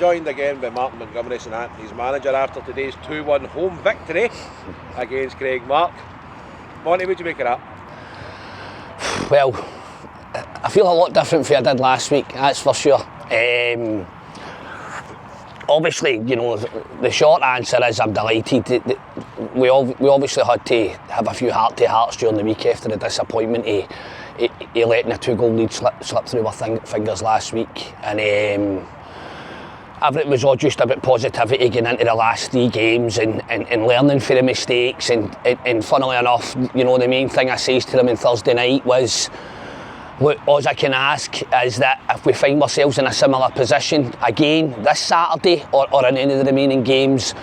joined again by Martin Montgomery, St Anthony's manager, after today's 2-1 home victory against Craigmark. Monty, what do you make of that? Well, I feel a lot different from what I did last week, that's for sure. Obviously, you know, the short answer is I'm delighted. We obviously had to have a few heart-to-hearts during the week after the disappointment he letting a 2-goal lead slip through our fingers last week. And everything was all just about positivity going into the last 3 games and learning from the mistakes. And funnily enough, you know, the main thing I says to them on Thursday night was, look, all I can ask is that if we find ourselves in a similar position again this Saturday or in any of the remaining games,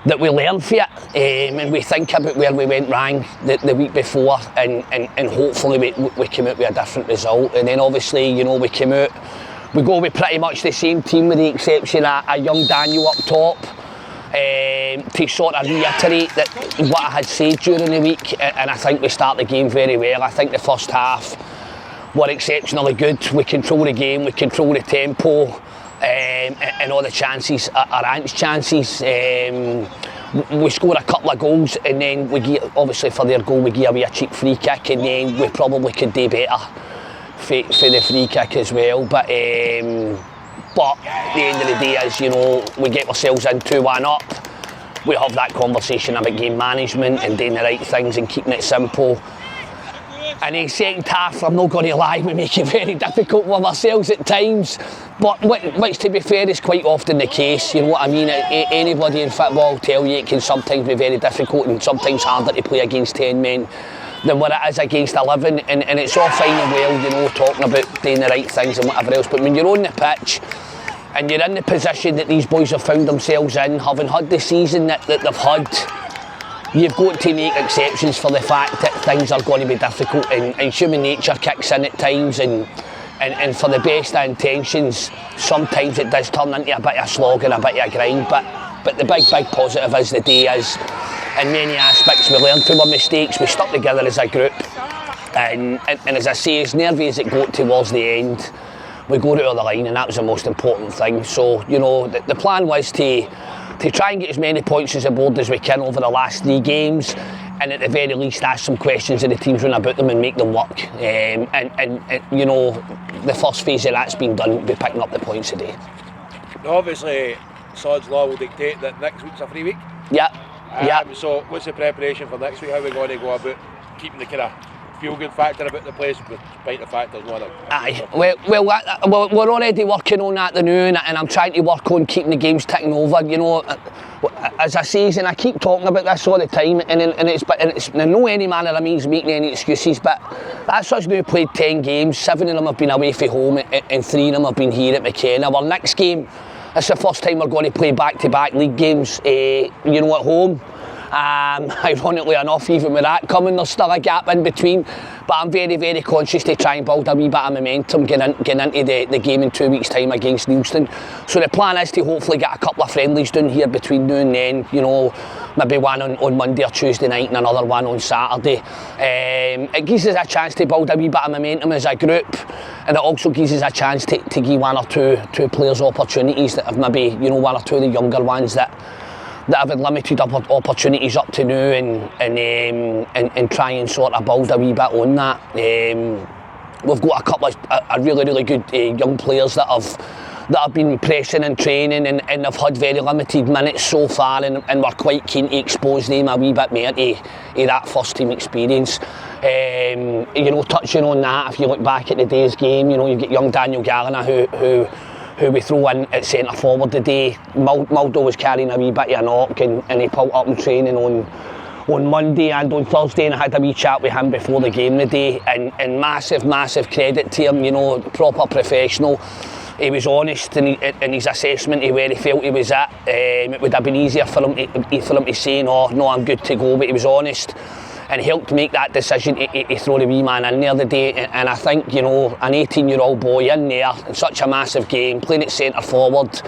that we learn from it and we think about where we went wrong the week before and hopefully we come out with a different result. And then obviously, you know, we go with pretty much the same team with the exception of a young Daniel up top. To sort of reiterate that what I had said during the week, and I think we start the game very well. I think the first half were exceptionally good. We control the game, we control the tempo, and all the chances are Ant's chances. We score a couple of goals and then we get, obviously for their goal we give away a cheap free kick, and then we probably could do better for the free kick as well. But at the end of the day is, you know, we get ourselves in 2-1 up. We have that conversation about game management and doing the right things and keeping it simple. And in second half, I'm not going to lie, we make it very difficult with ourselves at times. But which, to be fair, is quite often the case. You know what I mean? Anybody in football will tell you it can sometimes be very difficult and sometimes harder to play against 10 men than what it is against 11. And it's all fine and well, you know, talking about doing the right things and whatever else. But when you're on the pitch and you're in the position that these boys have found themselves in, having had the season that they've had, you've got to make exceptions for the fact that things are going to be difficult and human nature kicks in at times and for the best of intentions, sometimes it does turn into a bit of slog and a bit of a grind, but the big positive is the day is, in many aspects, we learned from our mistakes, we stuck together as a group, and as I say, as nervy as it got towards the end, we got out of the line and that was the most important thing. So, you know, the plan was to try and get as many points as aboard as we can over the last 3 games, and at the very least ask some questions of the teams round about them and make them work. And you know, the first phase of that's been done, we'll be picking up the points today. Now obviously, Sod's Law will dictate that next week's a free week. Yeah. So what's the preparation for next week? How are we going to go about keeping the kind of feel-good factor about the place, despite the fact there's no other? Aye, well, we're already working on that now, and I'm trying to work on keeping the games ticking over. You know, as I say, and I keep talking about this all the time, and it's no any manner of means making any excuses, but that's us now played 10 games, 7 of them have been away from home, and 3 of them have been here at McKenna. Our next game, it's the first time we're going to play back-to-back league games, you know, at home. Ironically enough, even with that coming, there's still a gap in between, but I'm very conscious to try and build a wee bit of momentum getting into the game in 2 weeks' time against Neilston. So the plan is to hopefully get a couple of friendlies down here between now and then, you know, maybe one on Monday or Tuesday night and another one on Saturday. It gives us a chance to build a wee bit of momentum as a group, and it also gives us a chance to give one or two players opportunities that have maybe, you know, one or two of the younger ones that have had limited opportunities up to now, and try and sort of build a wee bit on that. We've got a couple of really good young players that have been pressing and training and have had very limited minutes so far, and we're quite keen to expose them a wee bit more to that first team experience. You know, touching on that, if you look back at the day's game, you know, you get young Daniel Gallagher who we throw in at centre forward today. Muldo was carrying a wee bit of a knock and he pulled up in training on Monday and on Thursday, and I had a wee chat with him before the game today, and massive credit to him, you know, proper professional. He was honest in his assessment of where he felt he was at. It would have been easier for him to say, no, I'm good to go, but he was honest and helped make that decision to throw the wee man in there the day. And I think, you know, an 18-year-old boy in there in such a massive game, playing at centre forward,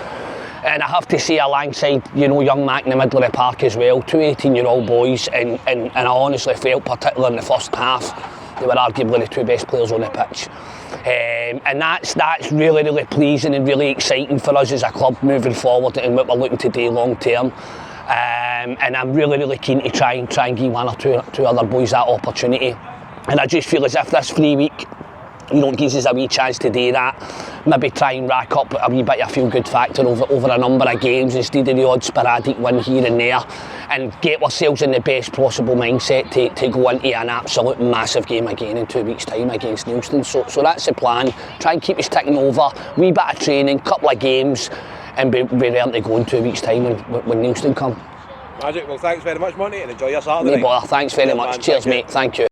and I have to say alongside, you know, young Mac in the middle of the park as well, 2 18-year-old boys, and I honestly felt, particularly in the first half, they were arguably the 2 best players on the pitch. And that's really, really pleasing and really exciting for us as a club moving forward and what we're looking to do long term. And I'm really, really keen to try and give one or two other boys that opportunity. And I just feel as if this 3 week, gives us a wee chance to do that. Maybe try and rack up a wee bit of feel-good factor over a number of games instead of the odd sporadic win here and there, and get ourselves in the best possible mindset to go into an absolute massive game again in 2 weeks' time against Neilston. So that's the plan. Try and keep us ticking over. Wee bit of training, couple of games, and be ready to go in 2 weeks' time when Neilston come. Magic. Well, thanks very much, Monty, and enjoy your Saturday. No bother. Thanks very much. Cheers, mate. Thank you.